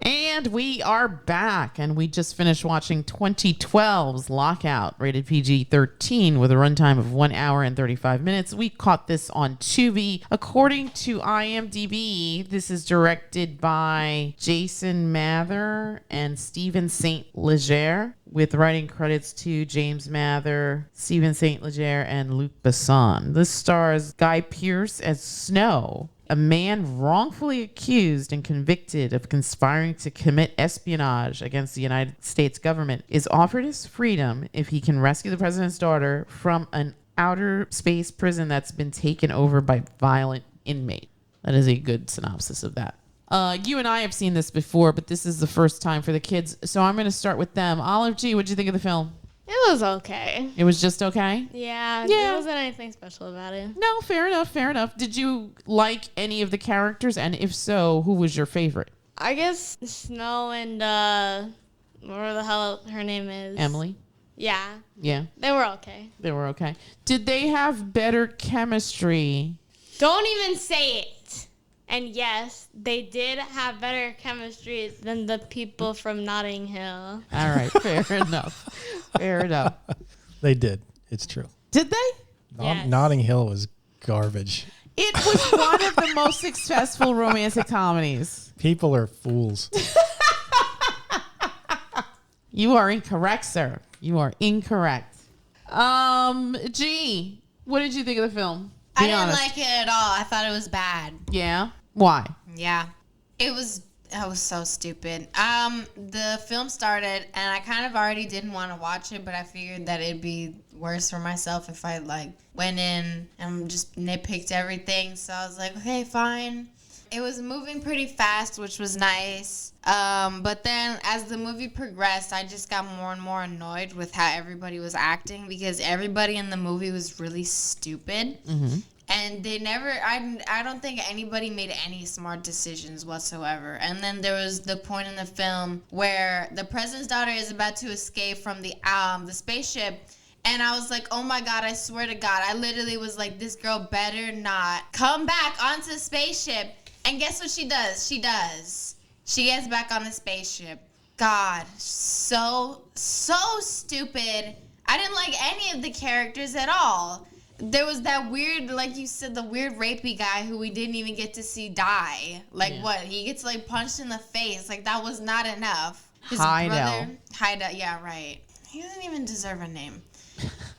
And we are back, and we just finished watching 2012's Lockout, rated PG-13, with a runtime of 1 hour and 35 minutes. We caught this on Tubi. According to IMDb, this is directed by Jason Mather and Stephen St. Leger, with writing credits to James Mather, Stephen St. Leger, and Luc Besson. This stars Guy Pearce as Snow, a man wrongfully accused and convicted of conspiring to commit espionage against the United States government, is offered his freedom if he can rescue the president's daughter from an outer space prison that's been taken over by violent inmates. That is a good synopsis of that. You and I have seen this before, but this is the first time for the kids, so I'm going to start with them. Olive G, what did you think of the film? It was okay. It was just okay? Yeah, there wasn't anything special about it. No, fair enough. Did you like any of the characters? And if so, who was your favorite? I guess Snow and, whatever the hell her name is. Emilie? Yeah. Yeah. They were okay. They were okay. Did they have better chemistry? Don't even say it. And yes, they did have better chemistry than the people from Notting Hill. All right, fair enough. Fair enough. They did. It's true. Did they? Yes. Notting Hill was garbage. It was one of the most successful romantic comedies. People are fools. You are incorrect, sir. You are incorrect. G, what did you think of the film? I didn't like it at all. I thought it was bad. Yeah? Why? Yeah. It was so stupid. The film started and I kind of already didn't want to watch it, but I figured that it'd be worse for myself if I went in and just nitpicked everything. So I was like, okay, fine. It was moving pretty fast, which was nice. But then as the movie progressed, I just got more and more annoyed with how everybody was acting because everybody in the movie was really stupid. Mm-hmm. And they never, I don't think anybody made any smart decisions whatsoever. And then there was the point in the film where the president's daughter is about to escape from the spaceship. And I was like, oh my God, I swear to God. I literally was like, this girl better not come back onto the spaceship. And guess what she does? She does. She gets back on the spaceship. God, so stupid. I didn't like any of the characters at all. There was that weird, like you said, the weird rapey guy who we didn't even get to see die. What? He gets punched in the face. That was not enough. His Heidel, yeah, right. He doesn't even deserve a name.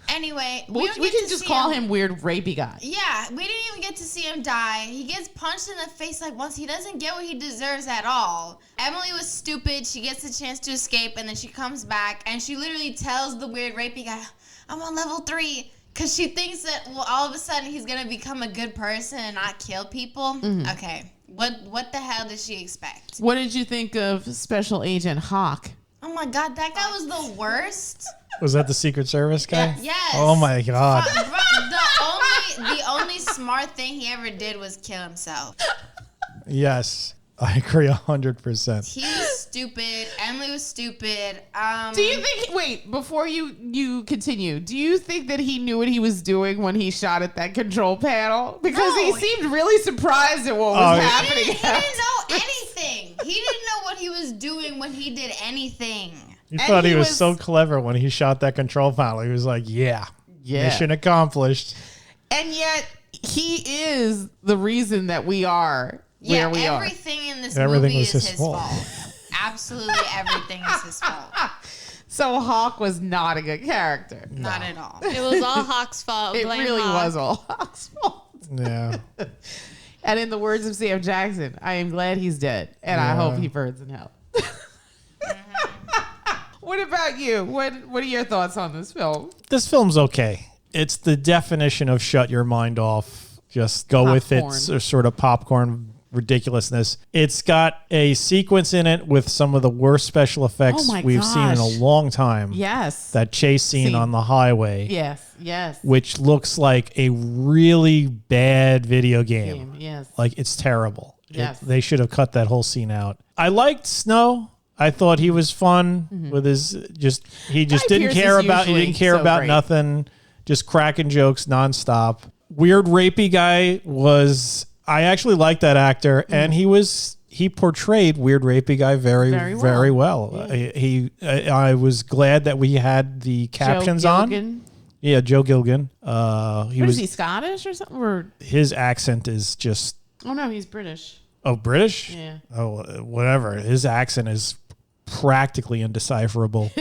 Anyway, we can just call him weird rapey guy. Yeah, we didn't even get to see him die. He gets punched in the face once. He doesn't get what he deserves at all. Emilie was stupid. She gets a chance to escape, and then she comes back, and she literally tells the weird rapey guy, I'm on level 3. Because she thinks that, all of a sudden he's going to become a good person and not kill people. Mm-hmm. Okay. What the hell did she expect? What did you think of Special Agent Hawk? Oh, my God. That guy was the worst. Was that the Secret Service guy? Yes. Oh, my God. The only smart thing he ever did was kill himself. Yes. I agree 100%. He was stupid. Emilie was stupid. Do you think, wait, before you continue, do you think that he knew what he was doing when he shot at that control panel? Because he seemed really surprised at what was happening. He didn't know anything. He didn't know what he was doing when he did anything. You thought he was so clever when he shot that control panel. He was like, yeah. Mission accomplished. And yet, he is the reason that we are where we are. Everything in this movie is his fault. Absolutely everything is his fault. So Hawk was not a good character. Not at all. It was all Hawk's fault. It Blame really Hawk. was all Hawk's fault. Yeah. And in the words of Sam Jackson, I am glad he's dead, and I hope he burns in hell. What about you? What are your thoughts on this film? This film's okay. It's the definition of shut your mind off. Just go with it. Sort of popcorn ridiculousness. It's got a sequence in it with some of the worst special effects we've seen in a long time. Yes. That chase scene on the highway. Yes. Which looks like a really bad video game. Yes. It's terrible. Yes. They should have cut that whole scene out. I liked Snow. I thought he was fun with his he didn't care about nothing, just cracking jokes nonstop. Weird rapey guy I actually liked that actor, and he was he portrayed Weird Rapey Guy very well. Yeah. I was glad that we had the captions on. Yeah, Joe Gilgan. Is he Scottish or something? Or his accent is just... Oh, no, he's British. Oh, British? Yeah. Oh, whatever. His accent is practically indecipherable.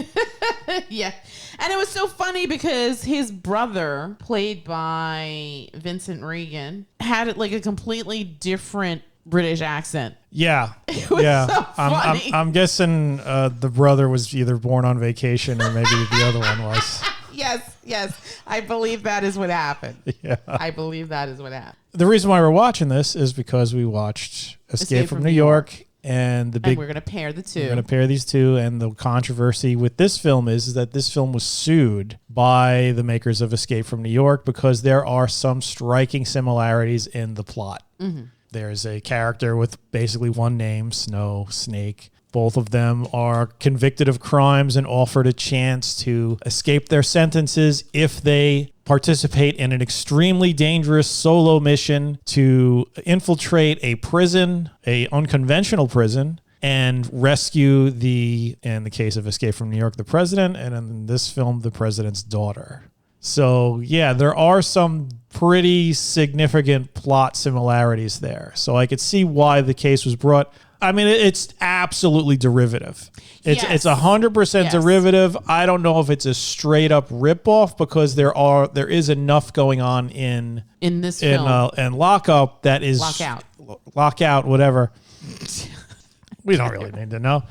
Yeah. And it was so funny because his brother, played by Vincent Regan, had like a completely different British accent. Yeah. It was so funny. I'm guessing the brother was either born on vacation or maybe the other one was. Yes. I believe that is what happened. Yeah. I believe that is what happened. The reason why we're watching this is because we watched Escape from New York. And we're going to pair the two. We're going to pair these two. And the controversy with this film is that this film was sued by the makers of Escape from New York because there are some striking similarities in the plot. Mm-hmm. There's a character with basically one name, Snow, Snake. Both of them are convicted of crimes and offered a chance to escape their sentences if they participate in an extremely dangerous solo mission to infiltrate a prison, a unconventional prison, and rescue in the case of Escape from New York, the president, and in this film, the president's daughter. So, yeah, there are some pretty significant plot similarities there. So I could see why the case was brought. I mean, it's absolutely derivative. It's 100% derivative. I don't know if it's a straight up ripoff because there is enough going on in this film and Lockout that is Lockout, whatever. We don't really need to know.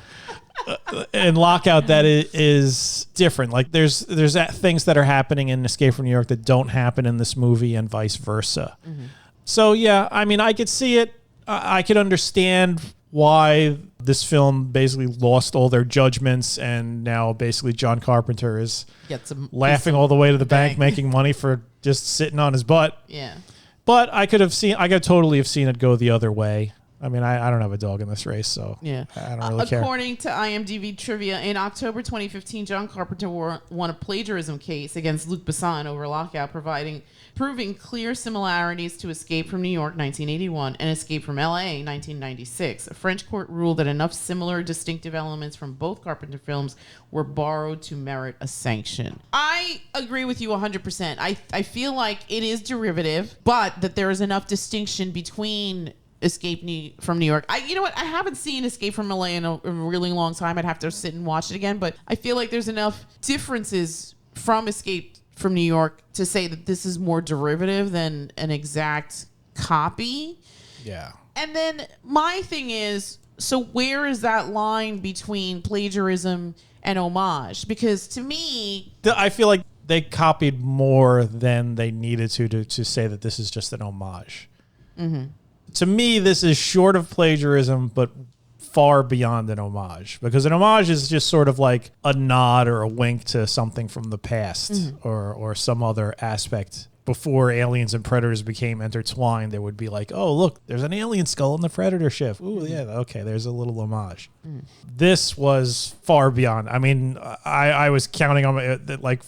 And Lockout that is different. Like there's things that are happening in Escape from New York that don't happen in this movie and vice versa. Mm-hmm. So yeah, I mean, I could see it. I could understand why this film basically lost all their judgments and now basically John Carpenter is laughing all the way to the bank making money for just sitting on his butt. Yeah. But I could totally have seen it go the other way. I mean, I don't have a dog in this race, so yeah. I don't really care. According to IMDb trivia, in October 2015, John Carpenter won a plagiarism case against Luc Besson over Lockout, proving clear similarities to Escape from New York 1981 and Escape from LA 1996. A French court ruled that enough similar distinctive elements from both Carpenter films were borrowed to merit a sanction. I agree with you 100%. I feel like it is derivative, but that there is enough distinction between Escape from New York. You know what? I haven't seen Escape from LA in a really long time. I'd have to sit and watch it again, but I feel like there's enough differences from Escape from New York to say that this is more derivative than an exact copy. Yeah. And then my thing is, so where is that line between plagiarism and homage? Because to me, I feel like they copied more than they needed to say that this is just an homage. Mm-hmm. To me, this is short of plagiarism, but far beyond an homage. Because an homage is just sort of like a nod or a wink to something from the past, mm-hmm. or some other aspect. Before aliens and predators became intertwined, there would be like, oh, look, there's an alien skull in the predator ship. Ooh, yeah, okay, there's a little homage. Mm. This was far beyond. I mean, I was counting on like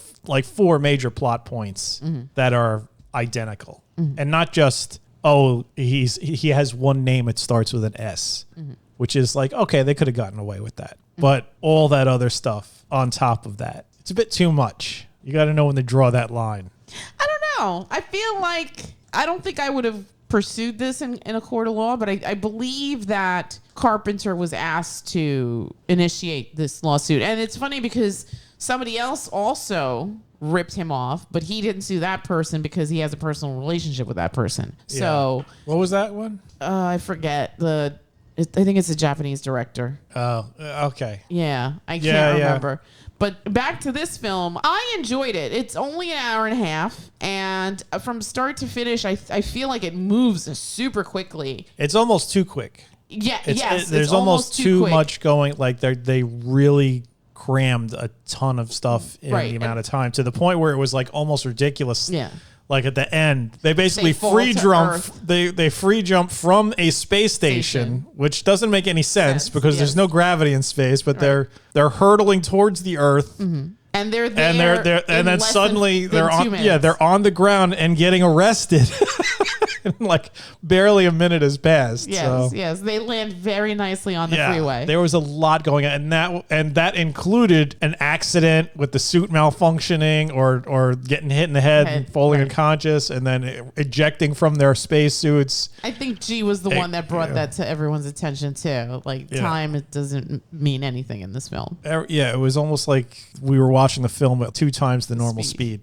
4 major plot points mm-hmm. that are identical. Mm-hmm. And not just... oh, he has one name. It starts with an S, mm-hmm. which is like, okay, they could have gotten away with that. Mm-hmm. But all that other stuff on top of that, it's a bit too much. You got to know when to draw that line. I don't know. I feel like I don't think I would have pursued this in a court of law, but I believe that Carpenter was asked to initiate this lawsuit. And it's funny because somebody else also ripped him off, but he didn't sue that person because he has a personal relationship with that person. Yeah. So what was that one? I forget I think it's a Japanese director. Oh, okay. Yeah, I can't remember. But back to this film, I enjoyed it. It's only an hour and a half, and from start to finish, I feel like it moves super quickly. It's almost too quick. Yeah, there's almost too much going. Like they really crammed a ton of stuff in the amount of time to the point where it was like almost ridiculous. Yeah. Like at the end, they basically free jump from a space station, which doesn't make any sense because there's no gravity in space, but they're hurtling towards the Earth. Mm-hmm. And they're there. And then less suddenly than 2 minutes. they're on the ground and getting arrested. And like barely a minute has passed. Yes. They land very nicely on the freeway. There was a lot going on, and that included an accident with the suit malfunctioning or getting hit in the head and falling unconscious, and then ejecting from their spacesuits. I think G was the one that brought that to everyone's attention too. Like time, it doesn't mean anything in this film. Yeah, it was almost like we were watching the film at 2 times the normal speed.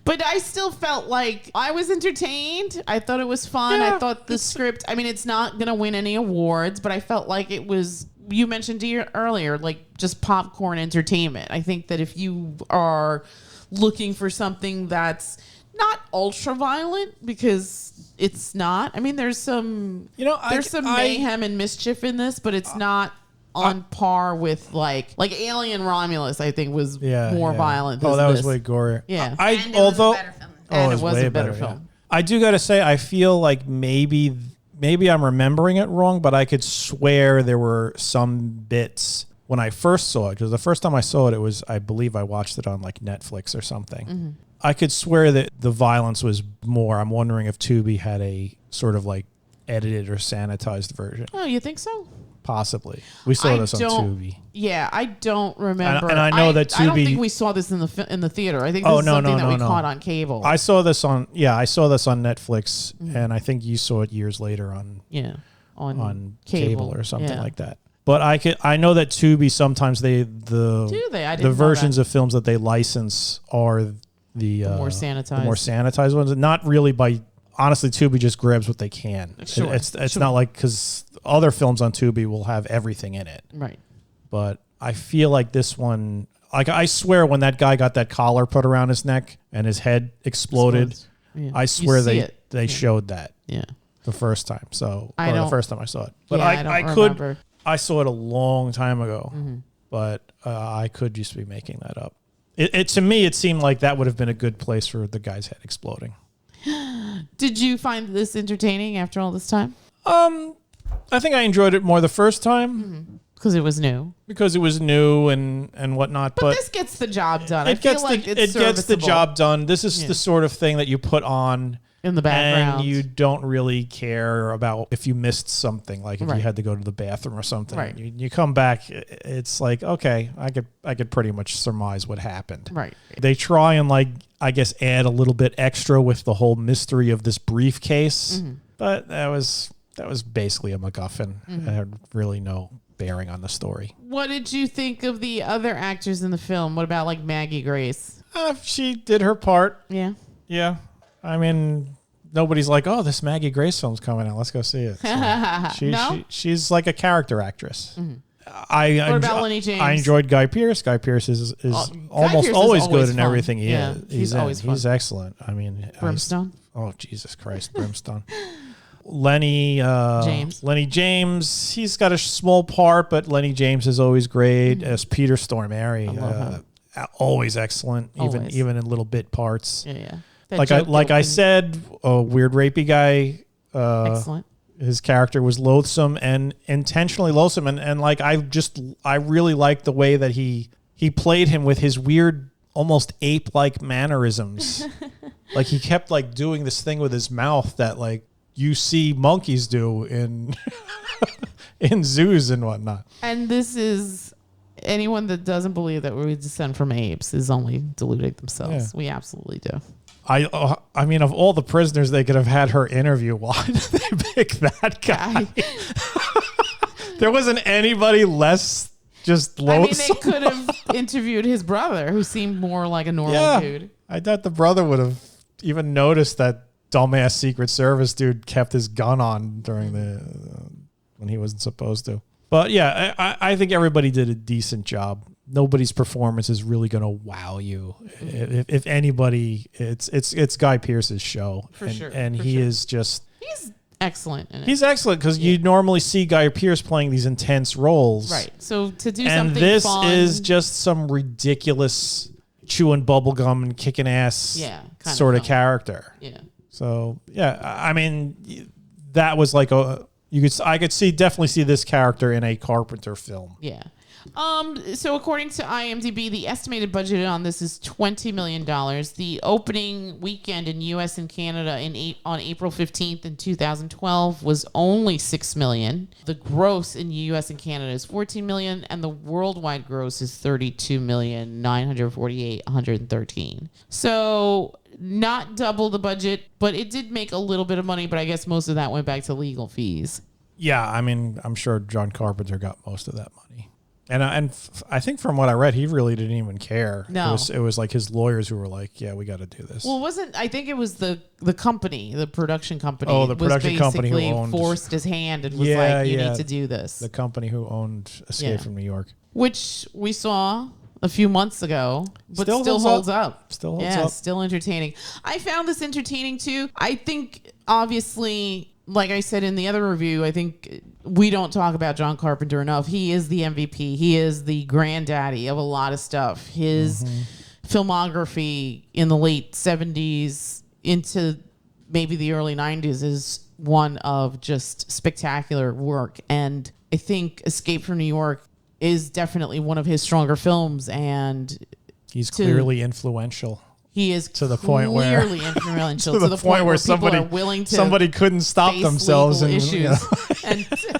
But I still felt like I was entertained. I thought it was fun. I thought the script, I mean, it's not going to win any awards, but I felt like it was, you mentioned earlier, like just popcorn entertainment. I think that if you are looking for something that's not ultra violent, because it's not. I mean, there's some, there's some mayhem and mischief in this, but it's not on par with like Alien Romulus, I think was more violent than that this. was way gory. Yeah. And it was a better film. And it was way a better film. I do got to say, I feel like maybe I'm remembering it wrong, but I could swear there were some bits when I first saw it, because the first time I saw it, I believe I watched it on like Netflix or something. Mm-hmm. I could swear that the violence was more. I'm wondering if Tubi had a sort of like edited or sanitized version. Oh, you think so? Possibly. We saw this on Tubi. Yeah, I don't remember. And I know that Tubi. I don't think we saw this in the theater. I think this is something that we caught on cable. I saw this on Netflix, and I think you saw it years later on cable or something like that. But I know that Tubi sometimes the versions of films that they license are the more sanitized ones. Not really by. Honestly, Tubi just grabs what they can. Sure. It's not like, because other films on Tubi will have everything in it. Right. But I feel like this one, like I swear when that guy got that collar put around his neck and his head exploded, I swear they showed that the first time. The first time I saw it. But I saw it a long time ago, but I could just be making that up. To me, it seemed like that would have been a good place for the guy's head exploding. Did you find this entertaining after all this time? I think I enjoyed it more the first time. Because it was new. And whatnot. But this gets the job done. It gets the job done. This is the sort of thing that you put on in the background. And you don't really care about if you missed something, like if you had to go to the bathroom or something. Right. You come back, it's like, okay, I could pretty much surmise what happened. Right. They try and I guess add a little bit extra with the whole mystery of this briefcase, but that was basically a MacGuffin. It had really no bearing on the story. What did you think of the other actors in the film? What about like Maggie Grace? She did her part. Yeah. Yeah. I mean, nobody's like, oh, this Maggie Grace film's coming out. Let's go see it. So she's like a character actress. What about Lenny James? I enjoyed Guy Pearce. Guy Pearce is almost always good in everything he is. He's always fun. He's excellent. I mean, Brimstone. Oh, Jesus Christ, Brimstone. Lenny James. He's got a small part, but Lenny James is always great as Peter Stormare. Always excellent, even in little bit parts. Yeah. Like I said, a weird rapey guy. Excellent. His character was loathsome and intentionally loathsome, and like I really liked the way that he played him with his weird, almost ape-like mannerisms. Like he kept like doing this thing with his mouth that like you see monkeys do in in zoos and whatnot. And this is anyone that doesn't believe that we descend from apes is only deluding themselves. Yeah. We absolutely do. I mean, of all the prisoners they could have had her interview, why did they pick that guy? There wasn't anybody less just loathsome. I mean, they could have interviewed his brother, who seemed more like a normal dude. I thought the brother would have even noticed that dumbass Secret Service dude kept his gun on during when he wasn't supposed to. But yeah, I think everybody did a decent job. Nobody's performance is really going to wow you. If anybody, it's Guy Pearce's show. For sure. And he is just... He's excellent in it. He's excellent because you normally see Guy Pearce playing these intense roles. Right. So to do and something this fun, is just some ridiculous chewing bubblegum and kicking ass sort of character. Yeah. So, yeah, I mean, that was like I could definitely see this character in a Carpenter film. Yeah. So according to IMDb, the estimated budget on this is $20 million. The opening weekend in U.S. and Canada on April 15th in 2012 was only $6 million. The gross in U.S. and Canada is $14 million, and the worldwide gross is $32,948,113. So not double the budget, but it did make a little bit of money, but I guess most of that went back to legal fees. Yeah, I mean, I'm sure John Carpenter got most of that money. And I think from what I read, he really didn't even care. No. It was like his lawyers who were like, yeah, we got to do this. Well, I think it was the company, the production company. Oh, the production company who basically owned- forced his hand and was like, you need to do this. The company who owned Escape from New York. Which we saw a few months ago, but still holds up. Still holds up. Still entertaining. I found this entertaining too. I think, obviously, like I said in the other review, I think we don't talk about John Carpenter enough. He is the MVP. He is the granddaddy of a lot of stuff. His filmography in the late 70s into maybe the early 90s is one of just spectacular work. And I think Escape from New York is definitely one of his stronger films. And he's clearly influential. He is to the point where clearly influential to the point where somebody are willing to somebody couldn't stop face themselves legal and issues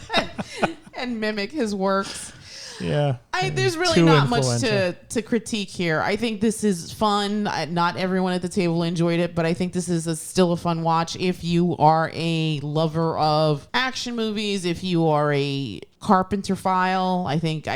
and mimic his works. Yeah, there's really not much to critique here. I think this is fun. Not everyone at the table enjoyed it, but I think this is still a fun watch if you are a lover of action movies. If you are a Carpenter-phile, I think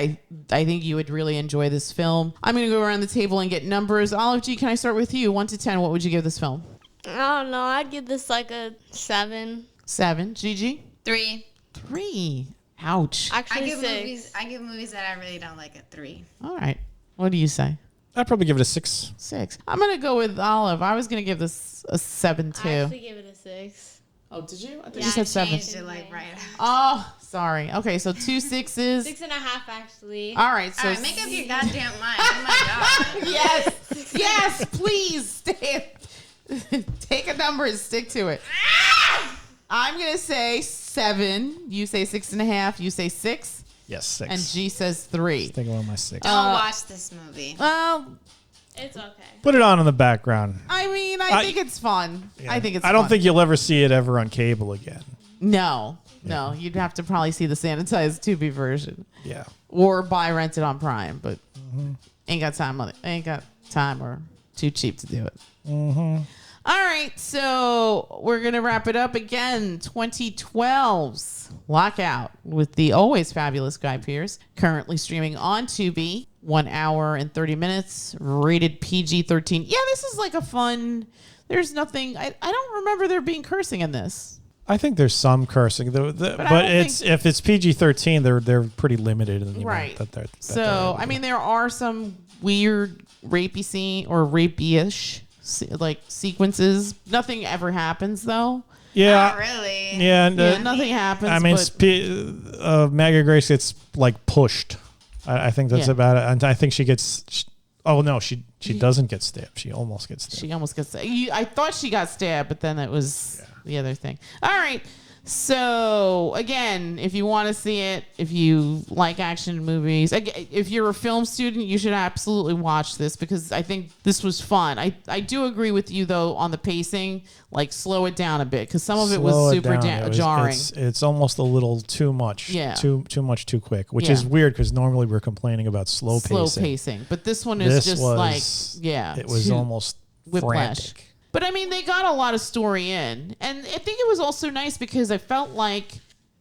you would really enjoy this film. I'm going to go around the table and get numbers. Olive G, can I start with you? 1 to 10, what would you give this film? I don't know. I'd give this like a 7. 7. Gigi? 3. 3. Ouch. Actually, I give movies that I really don't like a 3. All right. What do you say? I'd probably give it a 6. 6. I'm going to go with Olive. I was going to give this a 7 too. I actually give it a 6. Oh, did you? I thought Yeah, you said I 7. changed It like right. Oh, sorry. Okay, so 2 6s. 6.5 actually. All right, so All right, make up your goddamn mind. Oh my god. yes, please take a number and stick to it. I'm gonna say 7. You say 6.5. You say 6. Yes, 6. And G says 3. Thinking about my 6. Don't watch this movie. Well, It's okay. Put it on in the background. I mean, I think it's fun. Yeah. I think it's. I don't fun. think you'll ever see it ever on cable again. No, you'd have to probably see the sanitized Tubi version. Yeah. Or rent it on Prime, but ain't got time on it. Ain't got time or too cheap to do it. All right, so we're going to wrap it up again. 2012's Lockout with the always fabulous Guy Pearce, currently streaming on Tubi, 1 hour and 30 minutes, rated PG-13. Yeah, this is like a fun, there's nothing, I don't remember there being cursing in this. I think there's some cursing, but it's if it's PG-13, they're pretty limited in the right. amount that So I mean, there are some weird rapey scene or rapey-ish like sequences. Nothing ever happens though. Yeah, Not really. Yeah, nothing happens. I mean, Maggie Grace gets like pushed. I think that's about it. And I think she gets. Oh no, she doesn't get stabbed. She almost gets stabbed. She almost gets stabbed. I thought she got stabbed, but then it was the other thing. All right. So again, if you want to see it, if you like action movies, if you're a film student, you should absolutely watch this because I think this was fun. I do agree with you though on the pacing, like slow it down a bit because some of it was super jarring. It's almost a little too much. Yeah. Too much too quick, which is weird because normally we're complaining about slow pacing. But this one is just like it was almost whiplash. frantic. But I mean, they got a lot of story in. And I think it was also nice because I felt like,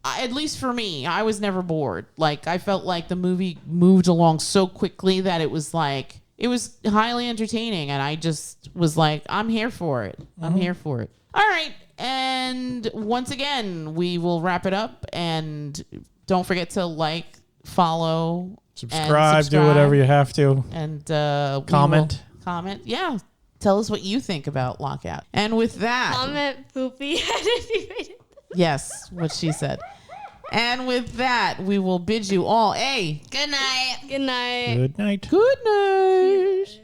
at least for me, I was never bored. Like, I felt like the movie moved along so quickly that it was like, it was highly entertaining. And I just was like, I'm here for it. I'm here for it. All right. And once again, we will wrap it up. And don't forget to like, follow, subscribe, do whatever you have to. And comment. Yeah. Tell us what you think about Lockout. And with that... Comment poopy if you made it. Yes, what she said. And with that, we will bid you all a... Good night. Good night. Good night. Good night.